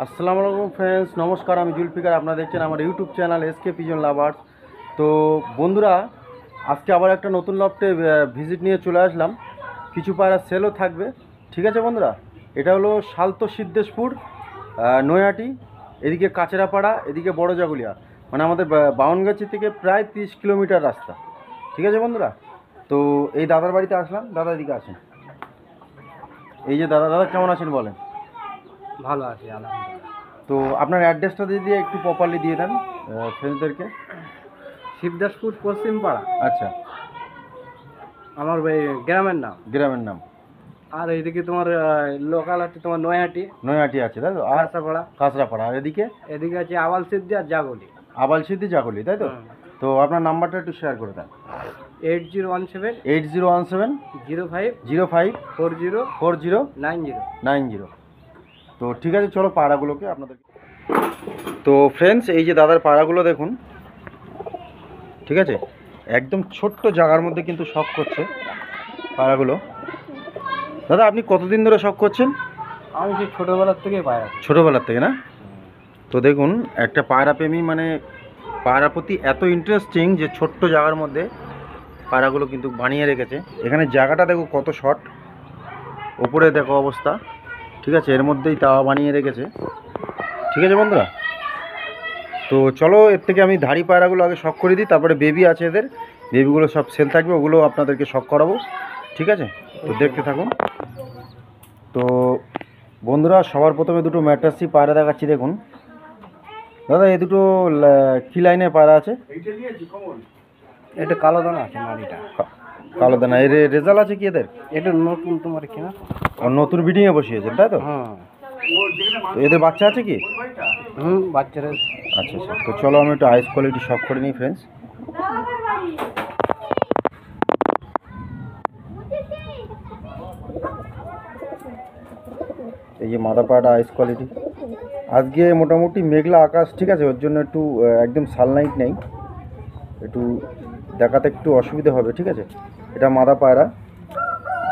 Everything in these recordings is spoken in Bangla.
আসসালামু আলাইকুম ফ্রেন্ডস, নমস্কার। আমি জুলফিকার, আপনারা দেখছেন আমার YouTube channel SK pigeon lovers. তো বন্ধুরা, আজকে আবার একটা নতুন লফটে ভিজিট নিয়ে চলে আসলাম। কিছু পায়রা সেলও থাকবে, ঠিক আছে বন্ধুরা। এটা হলো সালতো সিদ্ধেশপুর, নৈহাটি, এদিকে কাচেরাপাড়া, এদিকে বড় জাগুলিয়া, মানে আমাদের বাউনগাছি থেকে প্রায় 30 কিলোমিটার রাস্তা, ঠিক আছে বন্ধুরা। তো এই দাদার বাড়িতে আসলাম। দাদা এদিকে আসেন। এই যে দাদা, দাদা কেমন আছেন বলেন? ভালো আছি আলহামদুলিল্লাহ। তো আপনার অ্যাড্রেসটা দিয়ে একটু প্রপারলি দিয়ে দেন ফ্রেন্ডসদেরকে। শিবদাসপুর পশ্চিম পাড়া আচ্ছা, আমার গ্রামের নাম। গ্রামের নাম। আর এইদিকে তোমার লোকাল আছে তোমার নৈহাটি, নৈহাটি আছে তাই তো, আর কাঁচাপাড়া। কাঁচরাপাড়া, আর এদিকে এদিকে আছে আওয়াল সিদ্ধি আর জাগলি। আবাল সিদ্ধি জাগলি, তাই তো। তো আপনার নাম্বারটা একটু শেয়ার করে দেন। 8017 8017 05 05 40 40 90। 90। তো ঠিক আছে, চলো পাড়াগুলোকে আপনাদের। তো ফ্রেন্ডস, এই যে দাদার পাড়াগুলো দেখুন, ঠিক আছে, একদম ছোট্ট জায়গার মধ্যে কিন্তু শখ করছে পাড়াগুলো। দাদা আপনি কতদিন ধরে শখ করছেন? আমি সেই ছোটোবেলার থেকে পাই। ছোটোবেলার থেকে না? তো দেখুন, একটা পায়রা প্রেমী মানে পায়রার প্রতি এত ইন্টারেস্টিং যে ছোট্ট জায়গার মধ্যে পায়রাগুলো কিন্তু বানিয়ে রেখেছে। এখানে জায়গাটা দেখো কত শর্ট, ওপরে দেখো অবস্থা, ঠিক আছে, এর মধ্যেই তাওয়া বানিয়ে রেখেছে, ঠিক আছে বন্ধুরা। তো চলো এর থেকে আমি ধাড়ি পায়রাগুলো আগে শখ করে দিই, তারপরে বেবি আছে, এদের বেবিগুলো সব সেল থাকবে, ওগুলো আপনাদেরকে শখ করাবো, ঠিক আছে। তো দেখতে থাকুন। তো বন্ধুরা, সবার প্রথমে দুটো ম্যাট্রাসি পায়রা দেখাচ্ছি, দেখুন দাদা, এই দুটো কী লাইনের পায়রা আছে? এটা কালো দানা আছে মাটিটা। কালো দানা। এর রেজাল্ট আছে কি এদের? এটা নতুন তোমার কিনা, নতুন ব্রিডিংয়ে বসিয়েছেন তাই তো? হ্যাঁ। তো এদের বাচ্চা আছে কি? বাচ্চারা। আচ্ছা আচ্ছা, তো চলো আমি একটু আইস কোয়ালিটি শখ করে নিই ফ্রেন্ডস। এই যে মাদা পাড়াটা আইস কোয়ালিটি। আজকে মোটামুটি মেঘলা আকাশ, ঠিক আছে, ওর জন্য একটু একদম সানলাইট নেই, একটু দেখাতে একটু অসুবিধা হবে, ঠিক আছে। এটা মাদা পায়রা,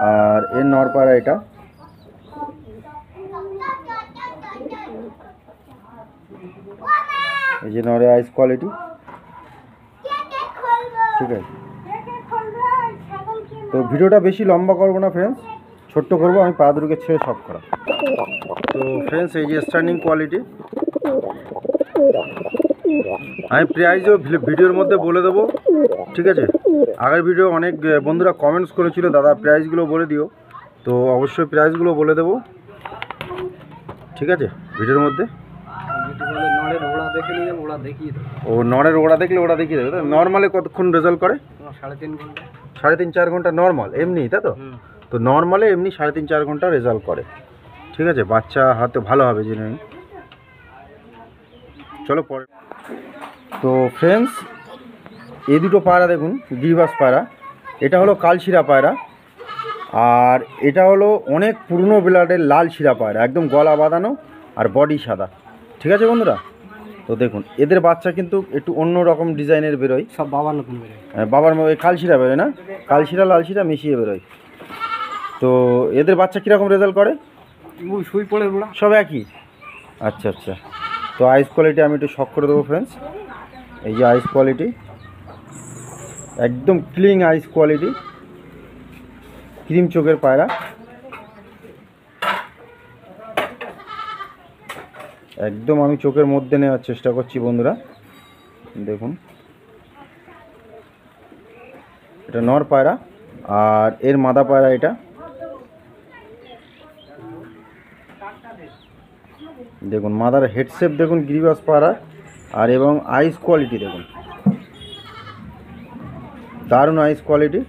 আর এর নর পায়রা এটা। এই যে নরে আইস কোয়ালিটি, ঠিক আছে। তো ভিডিওটা বেশি লম্বা করবো না ফ্রেন্ডস, ছোট্ট করবো, আমি পা দুটোকে ছেড়ে শখ করা। তো ফ্রেন্ডস, এই যে স্ট্যান্ডিং কোয়ালিটি, আমি প্রাইজও ভিডিওর মধ্যে বলে দেবো, ঠিক আছে। আগের ভিডিও অনেক বন্ধুরা কমেন্টস করেছিল, দাদা প্রাইসগুলো বলে দিও, তো অবশ্যই প্রাইসগুলো বলে দেবো, ঠিক আছে, ভিডিওর মধ্যে। ও নরের ওড়া দেখলে ওরা দেখিয়ে দেবে। নর্মালে কতক্ষণ রেজাল্ট করে? 3.5 ঘন্টা। 3.5-4 ঘন্টা নর্মাল এমনি, তাই তো? তো নর্মালে এমনি 3.5-4 ঘন্টা রেজাল্ট করে, ঠিক আছে। বাচ্চা হাতে ভালো হবে জেনে নিন। চলো পরে। তো ফ্রেন্ডস, এই দুটো পায়রা দেখুন, গিরিবাস পায়রা। এটা হলো কালশিরা পায়রা, আর এটা হলো অনেক পুরনো ব্লাডের লাল শিরা পায়রা, একদম গলা বাঁধানো আর বডি সাদা, ঠিক আছে বন্ধুরা। তো দেখুন, এদের বাচ্চা কিন্তু একটু অন্য রকম ডিজাইনের বেরোয়, সব বাবার নতুন বেরোয়। বাবার কালশিরা বেরোয় না, কালশিরা লালশিরা মিশিয়ে বেরোয়। তো এদের বাচ্চা কীরকম রেজাল্ট করে? সুই পড়ে সব একই। আচ্ছা আচ্ছা, তো আইস কোয়ালিটি আমি একটু শখ করে দেবো ফ্রেন্ডস। এই যে আইস কোয়ালিটি, একদম ক্লিন আইস কোয়ালিটি, ক্রিম চোখের পায়রা, একদম আমি চোখের মধ্যে নেওয়ার চেষ্টা করছি বন্ধুরা। দেখুন, এটা নর পায়রা, আর এর মাদা পায়রা এটা। দেখুন মাদার হেডশেপ দেখুন, গিরিবাস পায়রা, আর এবং আইস কোয়ালিটি দেখুন, দারুণ আইস কোয়ালিটি,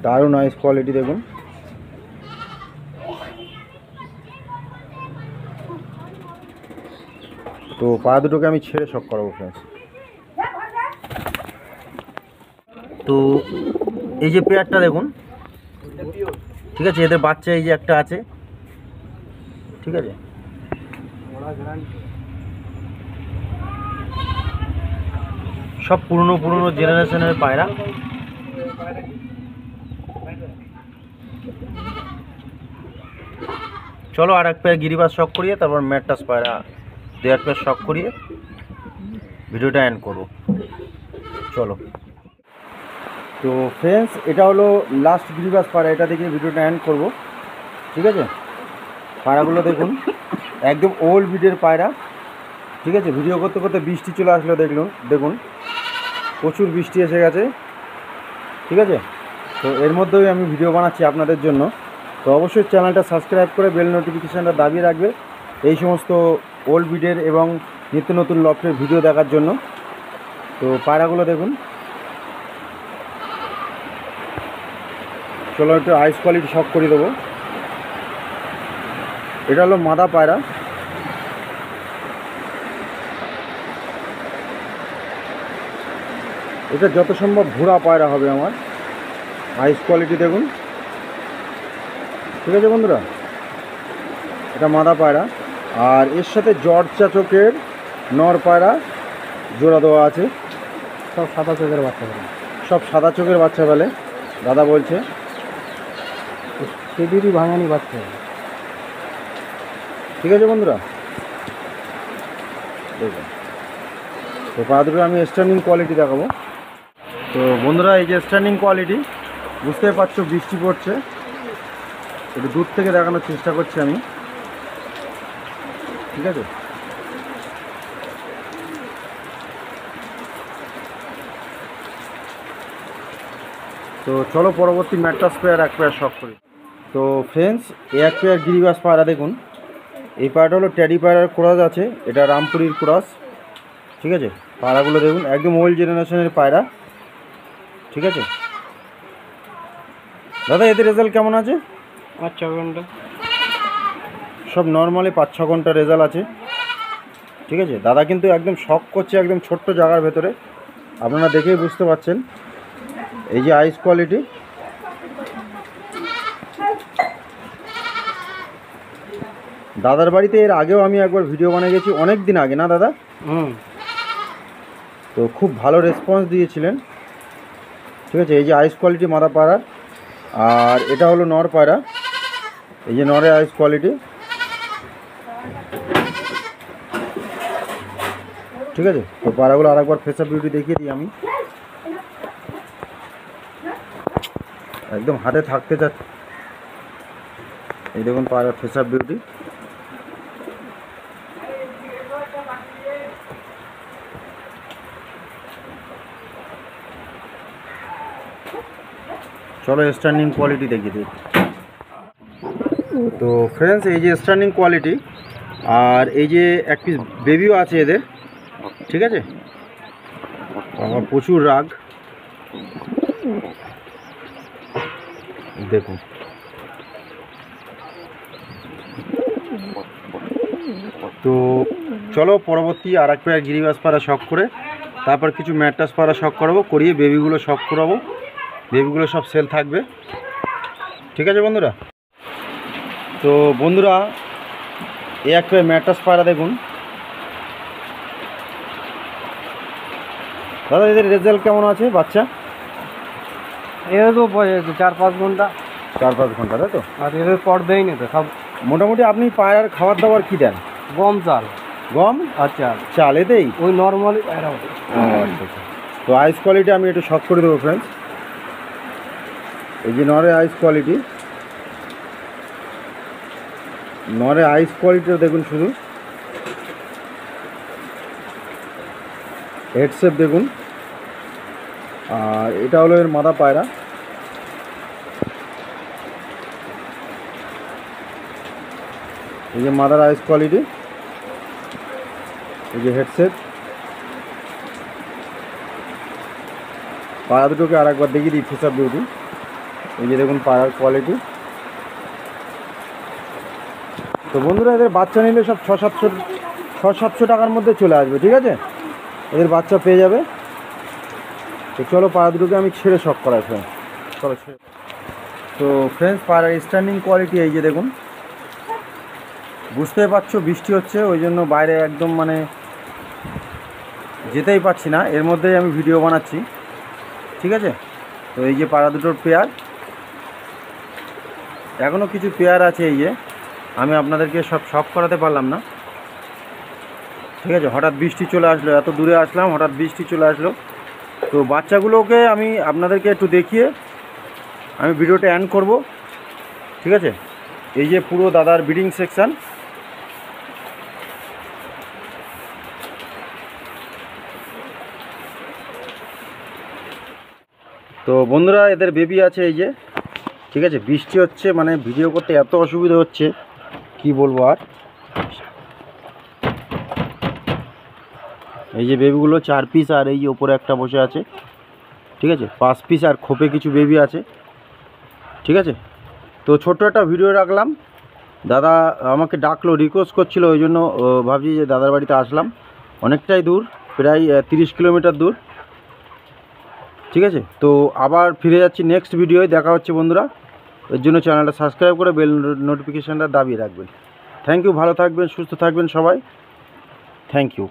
দারুণ আইস কোয়ালিটি দেখুন। তো পা দুটোকে আমি ছেড়ে শখ করাবো ফ্রেন্ডস। তো এই যে পেয়ারটা দেখুন, ঠিক আছে, এদের বাচ্চা এই যে একটা আছে, ঠিক আছে। সব পুরনো পুরনো জেনারেশনের পায়রা, চলো আর এক পেয়ার গিরিবাস শখ করিয়ে তারপর ম্যাটটাস পায়রা দু এক পেয়ার শখ করিয়ে ভিডিওটা এন্ড করবো। চলো। তো ফ্রেন্ডস, এটা হলো লাস্ট গিরিবাস পায়রা, এটা দেখে ভিডিওটা এন্ড করবো। ঠিক আছে, পায়রাগুলো দেখুন একদম ওল্ড ব্রিডের পায়রা। ঠিক আছে, ভিডিও করতে করতে বৃষ্টি চলে আসলো, দেখুন প্রচুর বৃষ্টি এসে গেছে। ঠিক আছে, তো এর মধ্যেই আমি ভিডিও বানাচ্ছি আপনাদের জন্য। তো অবশ্যই চ্যানেলটা সাবস্ক্রাইব করে বেল নোটিফিকেশানটা দাবিয়ে রাখবে এই সমস্ত ওল্ড ব্রিডের এবং নিত্য নতুন লফটের ভিডিও দেখার জন্য। তো পায়রাগুলো দেখুন, চলো একটু আইস কোয়ালিটি শখ করে দেবো। এটা হলো মাদা পায়রা। এটা যত সম্ভব ভুরা পায়রা হবে আমার। আইস কোয়ালিটি দেখুন। ঠিক আছে বন্ধুরা, এটা মাদা পায়রা। আর এর সাথে জর্জা চোখের নর পায়রা জোড়া দেওয়া আছে। সব সাদা চোখের বাচ্চা বলে, সব সাদা চোখের বাচ্চা বলে দাদা বলছে। সেদিনই ভাঙানি বাচ্চা। ঠিক আছে বন্ধুরা, দেখুন। তো পা দুটো আমি স্ট্যান্ডিং কোয়ালিটি দেখাবো। তো বন্ধুরা, এই যে স্ট্যান্ডিং কোয়ালিটি, বুঝতেই পারছো বৃষ্টি পড়ছে, একটু দূর থেকে দেখানোর চেষ্টা করছি আমি। ঠিক আছে, তো চলো পরবর্তী ম্যাট্রাস পেয়ার এক পেয়ার শখ করি। তো ফ্রেন্ডস, এই এক পেয়ার গিরিবাস পায়রা দেখুন। এই পায়রাটা হলো ট্যাডি পায়রার ক্রস আছে, এটা রামপুরির ক্রস। ঠিক আছে, পায়রাগুলো দেখুন একদম ওল্ড জেনারেশনের পায়রা। ঠিক আছে দাদা, এদের রেজাল্ট কেমন আছে? 5-6 ঘন্টা সব নর্মালি 5-6 ঘন্টা রেজাল্ট আছে। ঠিক আছে, দাদা কিন্তু একদম শখ করছে একদম ছোট্ট জায়গার ভেতরে, আপনারা দেখেই বুঝতে পারছেন। এই যে আইস কোয়ালিটি, দাদার বাড়িতে এর আগেও আমি একবার ভিডিও বানিয়ে গেছি, অনেক দিন আগে, না দাদা? তো খুব ভালো রেসপন্স দিয়েছিলেন। ঠিক আছে, এই যে আইস কোয়ালিটি মাদা পায়রার। আর এটা হলো নর পায়রা, এই যে নরের আইস কোয়ালিটি। ঠিক আছে, তো পায়রাগুলো আর একবার ফেস আপ বিউটি দেখিয়ে দিই আমি। একদম হাতে থাকতে চাচ্ছে। এই দেখুন পায়রার ফেস আপ বিউটি। চলো স্ট্যান্ডিং কোয়ালিটি দেখিয়ে দিই। তো ফ্রেন্ডস, এই যে স্ট্যান্ডিং কোয়ালিটি, আর এই যে এক পিস বেবিও আছে এদের। ঠিক আছে, আমার প্রচুর রাগ, দেখুন। তো চলো পরবর্তী আর এক পেয়ার গিরিবাস পাড়া শখ করে তারপর কিছু ম্যাট্রাস পাড়া শখ করাবো, করিয়ে বেবিগুলো শখ করাবো। বেবিগুলো সব সেল থাকবে। ঠিক আছে বন্ধুরা। তো বন্ধুরা, এই এক পেয়ার ম্যাট্রাস পাড়া দেখুন। দাদা, এদের রেজাল্ট কেমন আছে বাচ্চা? এর তো 4-5 ঘন্টা। 4-5 ঘন্টা, তাই তো? আর এদের পর দেয় না তো, সব মোটামুটি আপনি পায়রার খাবার দাবার কী দেন? গম চাল, গম আর চাল এতেই? ওই নর্মালি। আচ্ছা। তো আইস কোয়ালিটি আমি একটু শখ করে দেবো ফ্রেন্ডস। এই যে নরে আইস কোয়ালিটি, নরে আইস কোয়ালিটিটা দেখুন শুধু। হেডসেপ দেখুন। আর এটা হলো এর মাদা পায়রা। এই যে মাদার আইস কোয়ালিটি, এই যে হেডসেট। পায়রা দুটোকে আর একবার দেখিয়ে দিই ফেস আপ বিউটি। এই যে দেখুন পায়রার কোয়ালিটি। তো বন্ধুরা, এদের বাচ্চা নিলে সব 600-700 টাকার মধ্যে চলে আসবে। ঠিক আছে, এদের বাচ্চা পেয়ে যাবে। তো চলো পায়রা দুটোকে আমি ছেড়ে শখ করাই ফ্রেন্ডস। চলো ছেড়ে। তো ফ্রেন্ডস, পায়রার স্ট্যান্ডিং কোয়ালিটি এই যে দেখুন। বুঝতেই পারছো বৃষ্টি হচ্ছে, ওই জন্য বাইরে একদম মানে যেতেই পারছি না, এর মধ্যেই আমি ভিডিও বানাচ্ছি। ঠিক আছে, তো এই যে পায়রা দুটোর পেয়ার, এখনও কিছু পেয়ার আছে। এই যে আমি আপনাদেরকে সব করাতে পারলাম না, ঠিক আছে। হঠাৎ বৃষ্টি চলে আসলো, এত দূরে আসলাম, হঠাৎ বৃষ্টি চলে আসলো। তো বাচ্চাগুলোকে আমি আপনাদেরকে একটু দেখিয়ে আমি ভিডিওটা এন্ড করব, ঠিক আছে। এই যে পুরো দাদার ব্রিডিং সেকশন। তো বন্ধুরা, এদের বেবি আছে এই যে, ঠিক আছে। বৃষ্টি হচ্ছে, মানে ভিডিও করতে এত অসুবিধা হচ্ছে কি বলবো আর। এই যে বেবিগুলো 4 পিস, আর এই যে ওপরে একটা বসে আছে, ঠিক আছে। 5 পিস, আর খোপে কিছু বেবি আছে, ঠিক আছে। তো ছোট্ট একটা ভিডিও রাখলাম। দাদা আমাকে ডাকলো, রিকোয়েস্ট করছিল, ওই জন্য ভাবছি যে দাদার বাড়িতে আসলাম। অনেকটাই দূর, প্রায় 30 কিলোমিটার দূর, ঠিক আছে। তো আবার ফিরে যাচ্ছি নেক্সট ভিডিওয়, দেখা হচ্ছে বন্ধুরা। এর জন্য চ্যানেলটা সাবস্ক্রাইব করে বেল নোটিফিকেশানটা দাবিয়ে রাখবেন। থ্যাংক ইউ, ভালো থাকবেন, সুস্থ থাকবেন সবাই, থ্যাংক ইউ।